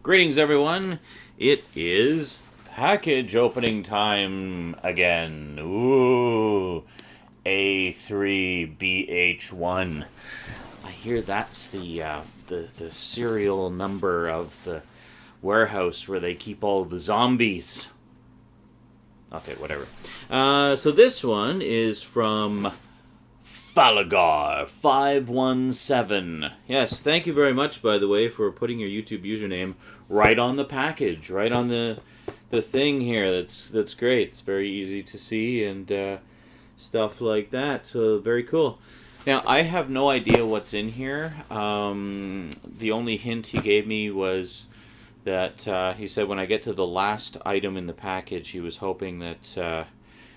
Greetings, everyone. It is package opening time again. Ooh, A3BH1. I hear that's the serial number of the warehouse where they keep all the zombies. Okay, whatever. So this one is from Falagar517. Yes, thank you very much, by the way, for putting your YouTube username right on the package, right on the thing here. That's great. It's very easy to see and stuff like that. So very cool. Now I have no idea what's in here. The only hint he gave me was that he said when I get to the last item in the package, he was hoping that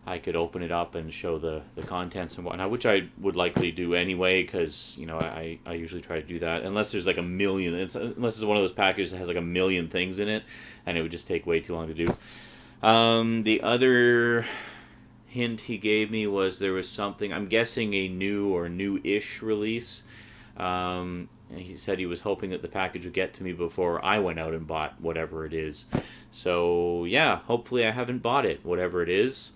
I could open it up and show the contents and whatnot, which I would likely do anyway, because I usually try to do that unless there's like a million. Unless it's one of those packages that has like a million things in it, and it would just take way too long to do. The other hint he gave me was there was something, I'm guessing a new or new-ish release. He said he was hoping that the package would get to me before I went out and bought whatever it is. So yeah, hopefully I haven't bought it, whatever it is.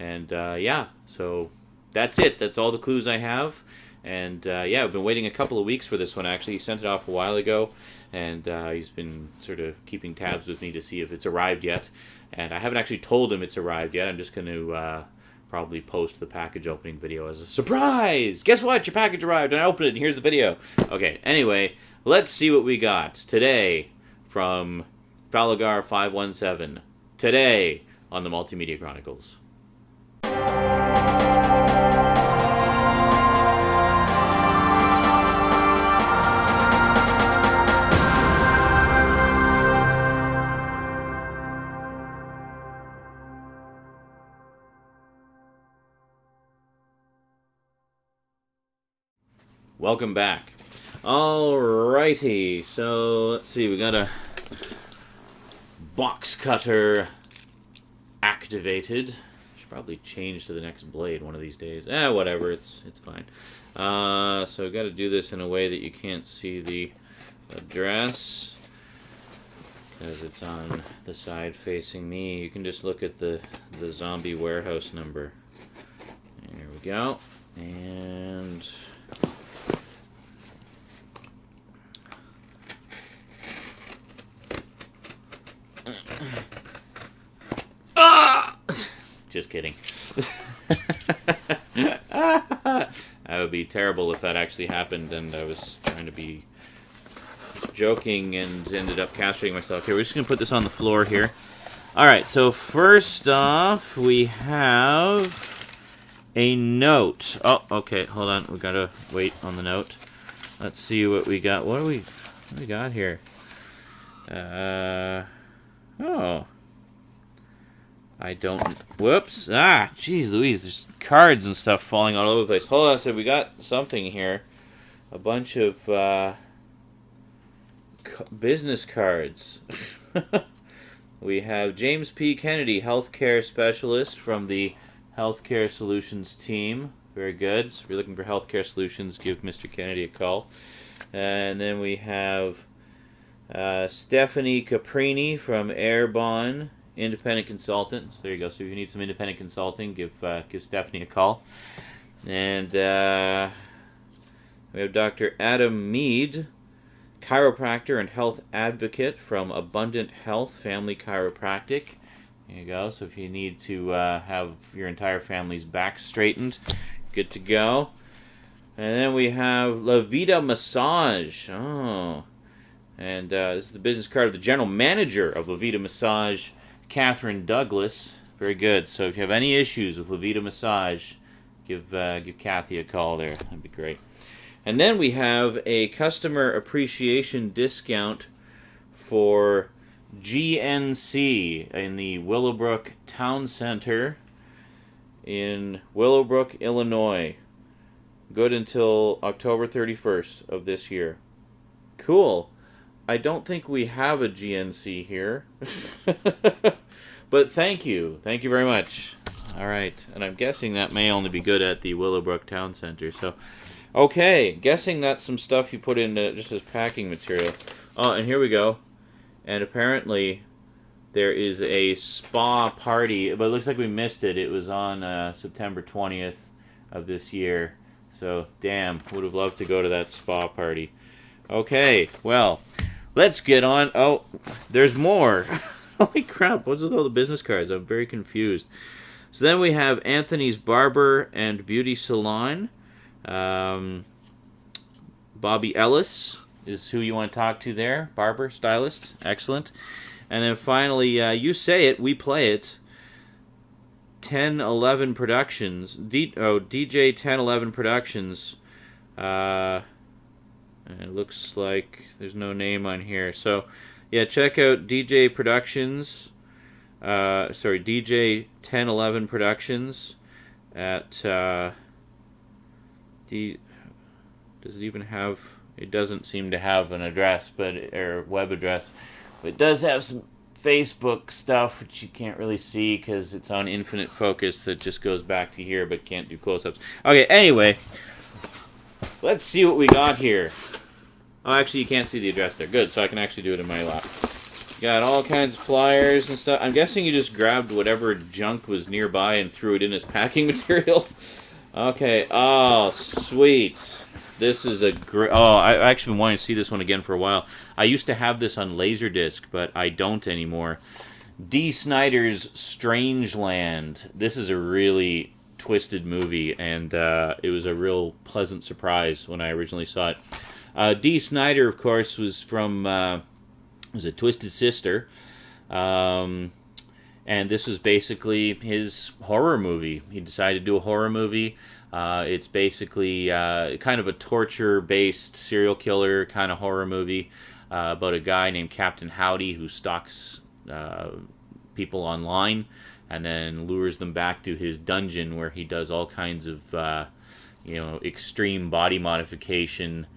And yeah, so that's it. That's all the clues I have. And yeah, I've been waiting a couple of weeks for this one, actually. He sent it off a while ago, and he's been sort of keeping tabs with me to see if it's arrived yet. And I haven't actually told him it's arrived yet. I'm just going to probably post the package opening video as a surprise. Guess what? Your package arrived, and I opened it, and here's the video. Okay, anyway, let's see what we got today from Falagar517. Today on the Multimedia Chronicles. Welcome back. Alrighty, so let's see, we got a box cutter activated. Should probably change to the next blade one of these days. Whatever, it's fine. So we've got to do this in a way that you can't see the address, because it's on the side facing me. You can just look at the zombie warehouse number. There we go. And just kidding. That would be terrible if that actually happened and I was trying to be joking and ended up castrating myself. Okay, we're just going to put this on the floor here. Alright, so first off, we have a note. Oh, okay, hold on. We got to wait on the note. Let's see what we got. What do we got here? Oh. I don't... Whoops. Jeez Louise. There's cards and stuff falling all over the place. Hold on. So we got something here. A bunch of business cards. We have James P. Kennedy, healthcare specialist from the Healthcare Solutions team. Very good. So if you're looking for healthcare solutions, give Mr. Kennedy a call. And then we have Stephanie Caprini from Airbon, independent consultant. So there you go. So if you need some independent consulting, give Stephanie a call. And we have Dr. Adam Mead, chiropractor and health advocate from Abundant Health Family Chiropractic. There you go. So if you need to have your entire family's back straightened, good to go. And then we have La Vida Massage. Oh. And this is the business card of the general manager of La Vida Massage, Catherine Douglas. Very good. So if you have any issues with La Vida Massage, give Kathy a call there. That'd be great. And then we have a customer appreciation discount for GNC in the Willowbrook Town Center in Willowbrook, Illinois. Good until October 31st of this year. Cool. I don't think we have a GNC here. But thank you. Thank you very much. All right. And I'm guessing that may only be good at the Willowbrook Town Center. So, okay. Guessing that's some stuff you put in just as packing material. Oh, and here we go. and apparently there is a spa party, but it looks like we missed it. It was on September 20th of this year. So, damn, would have loved to go to that spa party. Okay, well, let's get on. Oh, there's more. Holy crap, what's with all the business cards? I'm very confused. So then we have Anthony's Barber and Beauty Salon. Bobby Ellis is who you want to talk to there. Barber, stylist, excellent. And then finally, You Say It, We Play It. 1011 Productions. DJ 1011 Productions. It looks like there's no name on here. So, yeah, check out DJ Productions. DJ 1011 Productions at does it even have? It doesn't seem to have an address, or web address, but it does have some Facebook stuff which you can't really see because it's on infinite focus that just goes back to here but can't do close-ups. Okay, anyway, let's see what we got here. Oh, actually, you can't see the address there. Good, so I can actually do it in my lap. Got all kinds of flyers and stuff. I'm guessing you just grabbed whatever junk was nearby and threw it in as packing material. Okay, oh, sweet. This is a great... Oh, I've actually been wanting to see this one again for a while. I used to have this on Laserdisc, but I don't anymore. D. Snider's Strangeland. This is a really twisted movie, and it was a real pleasant surprise when I originally saw it. D. Snider, of course, was from... was a Twisted Sister. And this was basically his horror movie. He decided to do a horror movie. It's basically kind of a torture-based serial killer kind of horror movie about a guy named Captain Howdy who stalks people online and then lures them back to his dungeon where he does all kinds of extreme body modification.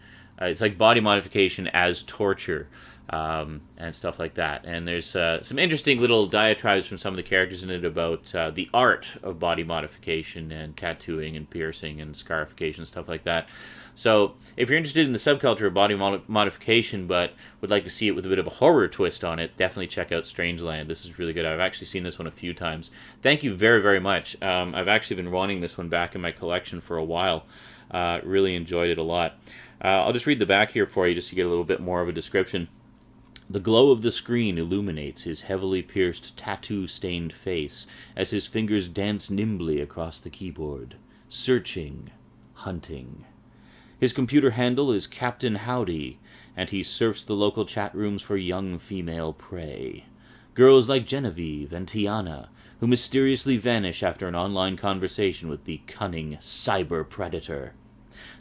It's like body modification as torture. And stuff like that. And there's some interesting little diatribes from some of the characters in it about the art of body modification and tattooing and piercing and scarification, stuff like that. So if you're interested in the subculture of body modification but would like to see it with a bit of a horror twist on it, definitely check out Strangeland. This is really good. I've actually seen this one a few times. Thank you very, very much. I've actually been wanting this one back in my collection for a while. Really enjoyed it a lot. I'll just read the back here for you just to get a little bit more of a description. The glow of the screen illuminates his heavily pierced, tattoo-stained face as his fingers dance nimbly across the keyboard. Searching. Hunting. His computer handle is Captain Howdy, and he surfs the local chat rooms for young female prey. Girls like Genevieve and Tiana, who mysteriously vanish after an online conversation with the cunning cyber predator.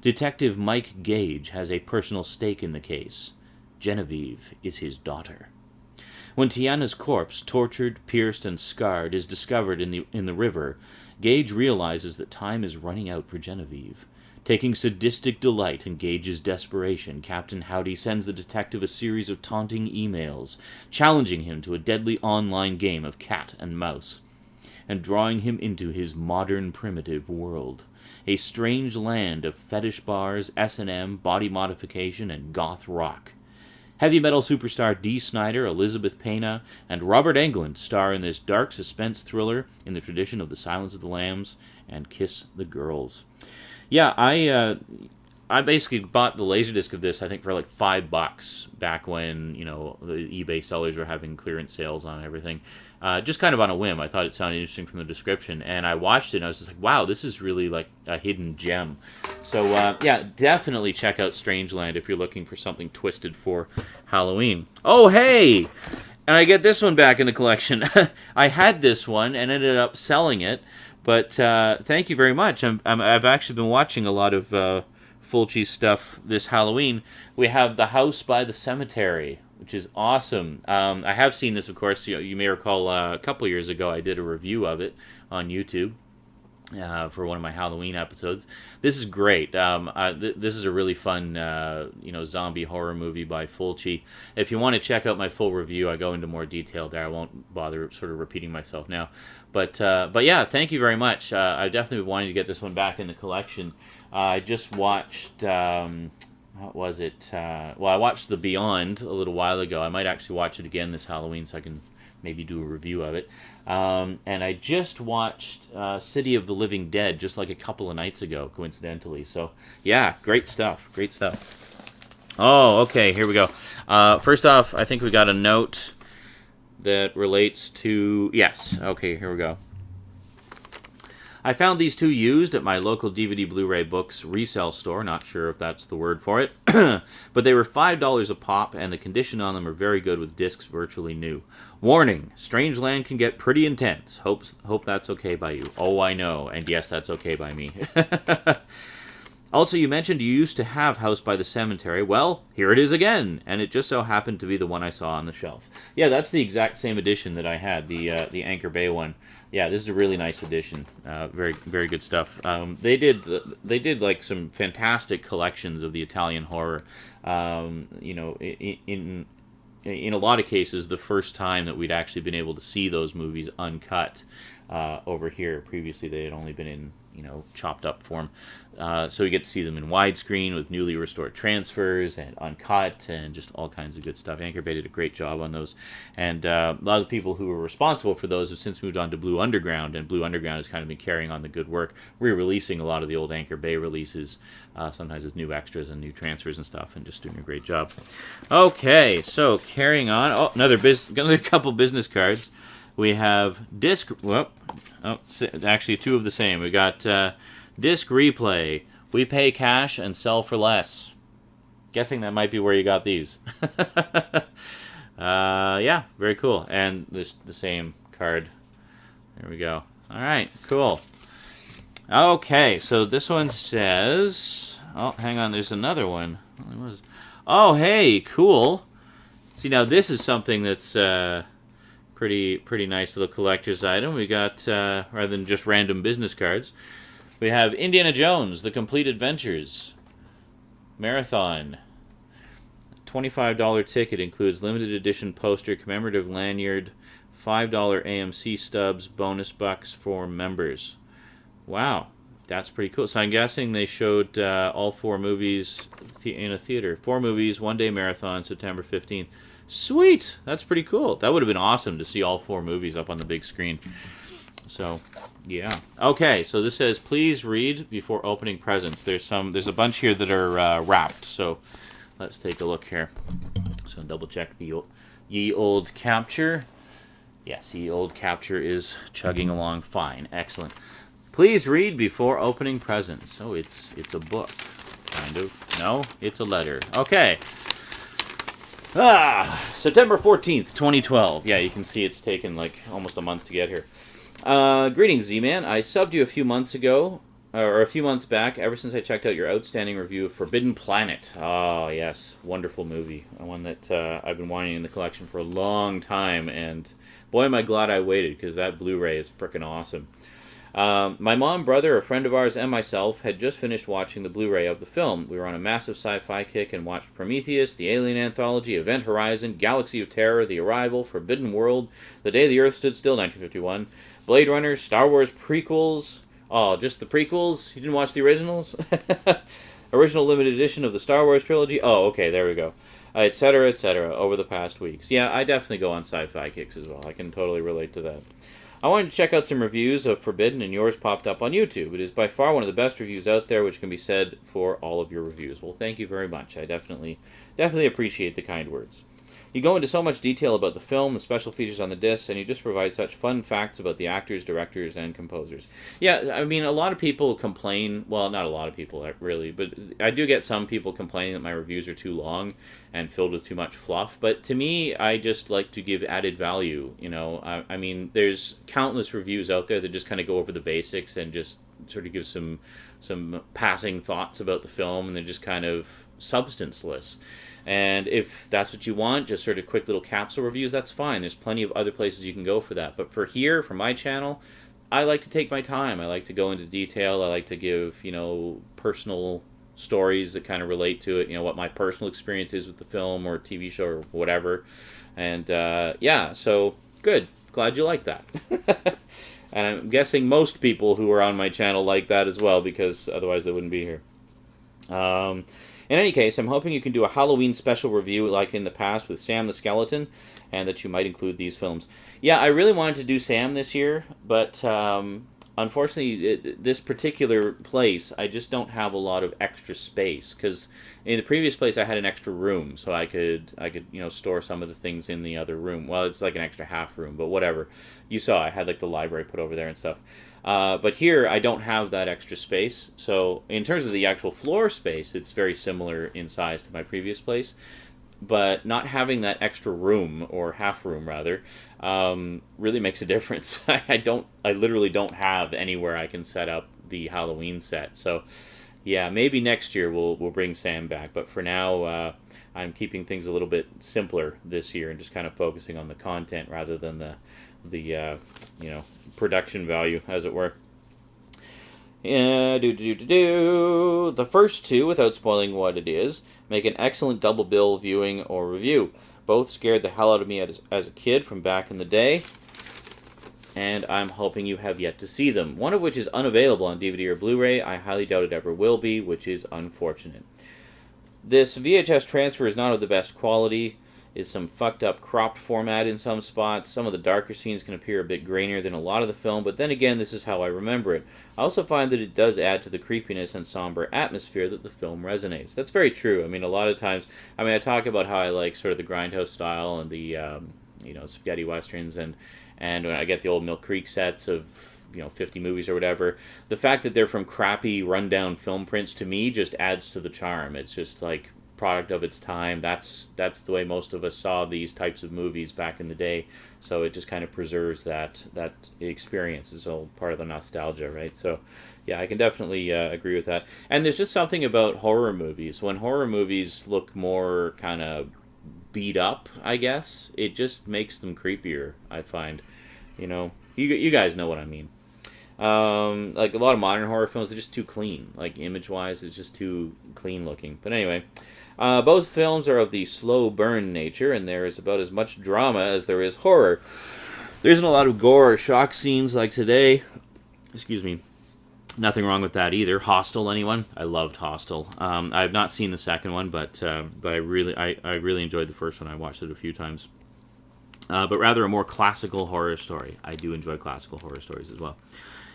Detective Mike Gage has a personal stake in the case. Genevieve is his daughter. When Tiana's corpse, tortured, pierced, and scarred, is discovered in the river, Gage realizes that time is running out for Genevieve. Taking sadistic delight in Gage's desperation, Captain Howdy sends the detective a series of taunting emails, challenging him to a deadly online game of cat and mouse, and drawing him into his modern primitive world. A strange land of fetish bars, S&M, body modification, and goth rock. Heavy metal superstar D. Snider, Elizabeth Pena, and Robert Englund star in this dark suspense thriller in the tradition of The Silence of the Lambs and Kiss the Girls. Yeah, I basically bought the Laserdisc of this, I think, for like $5 back when, the eBay sellers were having clearance sales on everything. Just kind of on a whim. I thought it sounded interesting from the description, and I watched it, and I was just like, wow, this is really like a hidden gem. So, yeah, definitely check out Strangeland if you're looking for something twisted for Halloween. Oh, hey! And I get this one back in the collection. I had this one and ended up selling it, but thank you very much. I've actually been watching a lot of Fulci stuff this Halloween. We have The House by the Cemetery, which is awesome. I have seen this, of course. You may recall a couple years ago I did a review of it on YouTube for one of my Halloween episodes. This is great. This is a really fun, zombie horror movie by Fulci. If you want to check out my full review, I go into more detail there. I won't bother sort of repeating myself now. But yeah, thank you very much. I definitely wanted to get this one back in the collection. I just watched... what was it? Well, I watched The Beyond a little while ago. I might actually watch it again this Halloween so I can maybe do a review of it. And I just watched City of the Living Dead just like a couple of nights ago, coincidentally. So, yeah, great stuff. Great stuff. Oh, okay, here we go. First off, I think we got a note that relates to... Yes, okay, here we go. I found these two used at my local DVD Blu-ray Books resale store. Not sure if that's the word for it. But they were $5 a pop, and the condition on them are very good with discs virtually new. Warning, Strangeland can get pretty intense. Hope that's okay by you. Oh, I know. And yes, that's okay by me. Also, you mentioned you used to have House by the Cemetery. Well, here it is again, and it just so happened to be the one I saw on the shelf. Yeah, that's the exact same edition that I had, the Anchor Bay one. Yeah, this is a really nice edition. Very, very good stuff. They did like some fantastic collections of the Italian horror. You know, in a lot of cases, the first time that we'd actually been able to see those movies uncut over here. Previously, they had only been in, you know, chopped up form. So we get to see them in widescreen with newly restored transfers and uncut and just all kinds of good stuff. Anchor Bay did a great job on those. And a lot of the people who were responsible for those have since moved on to Blue Underground, and Blue Underground has kind of been carrying on the good work, re-releasing a lot of the old Anchor Bay releases, sometimes with new extras and new transfers and stuff, and just doing a great job. Okay, so carrying on. Oh, another couple business cards. We have disc... Well, oh, actually, two of the same. We got disc replay. We pay cash and sell for less. Guessing that might be where you got these. Yeah, very cool. And this the same card. There we go. All right, cool. Okay, so this one says... Oh, hang on. There's another one. Oh, hey, cool. See, now this is something that's... Pretty nice little collector's item. We got, rather than just random business cards, we have Indiana Jones, The Complete Adventures Marathon. $25 ticket includes limited edition poster, commemorative lanyard, $5 AMC stubs, bonus bucks for members. Wow, that's pretty cool. So I'm guessing they showed all four movies in a theater. 4 movies, 1-day marathon, September 15th. Sweet! That's pretty cool. That would have been awesome to see all 4 movies up on the big screen. So, yeah. Okay, so this says, please read before opening presents. There's a bunch here that are wrapped, so let's take a look here. So double check the ye old capture. Yes, ye old capture is chugging along fine. Excellent. Please read before opening presents. Oh, it's a book, kind of. No, it's a letter. Okay. September 14th, 2012. Yeah, you can see it's taken like almost a month to get here. Greetings, Z-Man. I subbed you a few months ago, or a few months back, ever since I checked out your outstanding review of Forbidden Planet. Oh, yes. Wonderful movie. One that I've been wanting in the collection for a long time, and boy, am I glad I waited, because that Blu-ray is frickin' awesome. My mom, brother, a friend of ours, and myself had just finished watching the Blu-ray of the film. We were on a massive sci-fi kick and watched Prometheus, The Alien Anthology, Event Horizon, Galaxy of Terror, The Arrival, Forbidden World, The Day the Earth Stood Still, 1951, Blade Runner, Star Wars prequels. Oh, just the prequels? You didn't watch the originals? Original limited edition of the Star Wars trilogy? Oh, okay, there we go. Etc., etc., over the past weeks. Yeah, I definitely go on sci-fi kicks as well. I can totally relate to that. I wanted to check out some reviews of Forbidden, and yours popped up on YouTube. It is by far one of the best reviews out there, which can be said for all of your reviews. Well, thank you very much. I definitely appreciate the kind words. You go into so much detail about the film, the special features on the discs, and you just provide such fun facts about the actors, directors, and composers. Yeah, I mean, a lot of people complain, well, not a lot of people, really, but I do get some people complaining that my reviews are too long and filled with too much fluff, but to me, I just like to give added value, you know. I mean, there's countless reviews out there that just kind of go over the basics and just sort of give some passing thoughts about the film, and they're just kind of substanceless. And if that's what you want, just sort of quick little capsule reviews, that's fine. There's plenty of other places you can go for that. But for my channel, I like to take my time. I like to go into detail. I like to give, you know, personal stories that kind of relate to it, you know, what my personal experience is with the film or TV show or whatever. And, yeah, so good. Glad you like that. And I'm guessing most people who are on my channel like that as well, because otherwise they wouldn't be here. In any case, I'm hoping you can do a Halloween special review like in the past with Sam the Skeleton, and that you might include these films. Yeah, I really wanted to do Sam this year, but unfortunately, this particular place, I just don't have a lot of extra space, because in the previous place I had an extra room, so I could store some of the things in the other room. Well, it's like an extra half room, but whatever. You saw I had like the library put over there and stuff. But here I don't have that extra space, so in terms of the actual floor space, it's very similar in size to my previous place. But not having that extra room, or half room rather, really makes a difference. I literally don't have anywhere I can set up the Halloween set. So, yeah, maybe next year we'll bring Sam back. But for now, I'm keeping things a little bit simpler this year and just kind of focusing on the content rather than the production value, as it were. The first two, without spoiling what it is, make an excellent double bill viewing or review. Both scared the hell out of me as a kid from back in the day, and I'm hoping you have yet to see them. One of which is unavailable on DVD or Blu-ray. I highly doubt it ever will be, which is unfortunate. This VHS transfer is not of the best quality. Is some fucked up cropped format in some spots. Some of the darker scenes can appear a bit grainier than a lot of the film, but then again, this is how I remember it. I also find that it does add to the creepiness and somber atmosphere that the film resonates. That's very true. I mean, a lot of times, I talk about how I like sort of the grindhouse style and the, spaghetti westerns, and when I get the old Mill Creek sets of 50 movies or whatever, the fact that they're from crappy rundown film prints to me just adds to the charm. It's just like product of its time. That's the way most of us saw these types of movies back in the day. So it just kind of preserves that experience. It's all part of the nostalgia, right? So yeah, I can definitely agree with that. And there's just something about horror movies. When horror movies look more kind of beat up, I guess, it just makes them creepier, I find. You guys know what I mean. Like a lot of modern horror films, they're just too clean. Like image-wise, it's just too clean looking. But anyway, both films are of the slow burn nature, and there is about as much drama as there is horror. There isn't a lot of gore or shock scenes like today. Excuse me. Nothing wrong with that either. Hostel, anyone? I loved Hostel. I have not seen the second one, but I really enjoyed the first one. I watched it a few times. But rather a more classical horror story. I do enjoy classical horror stories as well.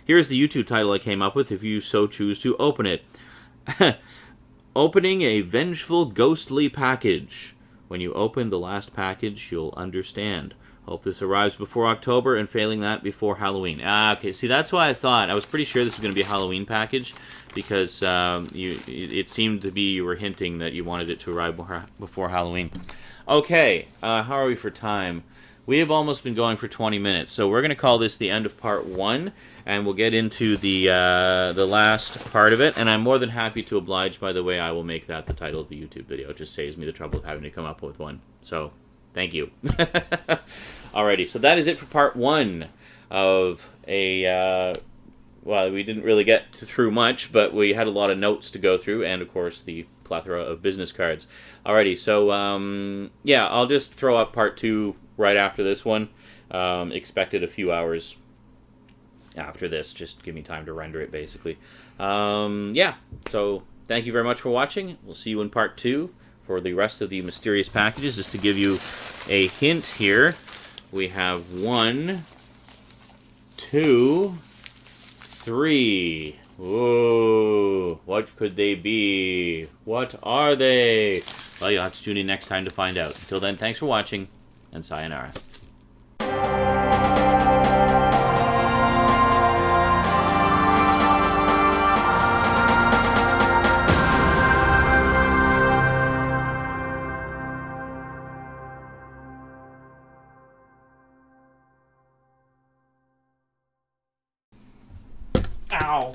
Here's the YouTube title I came up with, if you so choose to open it. Opening a vengeful ghostly package. When you open the last package, you'll understand. Hope this arrives before October, and failing that, before Halloween. Okay, see, that's why I thought. I was pretty sure this was going to be a Halloween package, because it seemed to be you were hinting that you wanted it to arrive before Halloween. Okay, how are we for time? We have almost been going for 20 minutes, so we're going to call this the end of part 1, and we'll get into the last part of it, and I'm more than happy to oblige. By the way, I will make that the title of the YouTube video. It just saves me the trouble of having to come up with one, so thank you. Alrighty, so that is it for part 1 of well, we didn't really get through much, but we had a lot of notes to go through, and of course the plethora of business cards. Alrighty, so yeah, I'll just throw up part 2 right after this one. Expected a few hours after this. Just give me time to render it, basically. Yeah, so thank you very much for watching. We'll see you in part 2 for the rest of the mysterious packages. Just to give you a hint here, we have 1, 2, 3. Whoa, what could they be? What are they? Well, you'll have to tune in next time to find out. Until then, thanks for watching, and sayonara. Ow.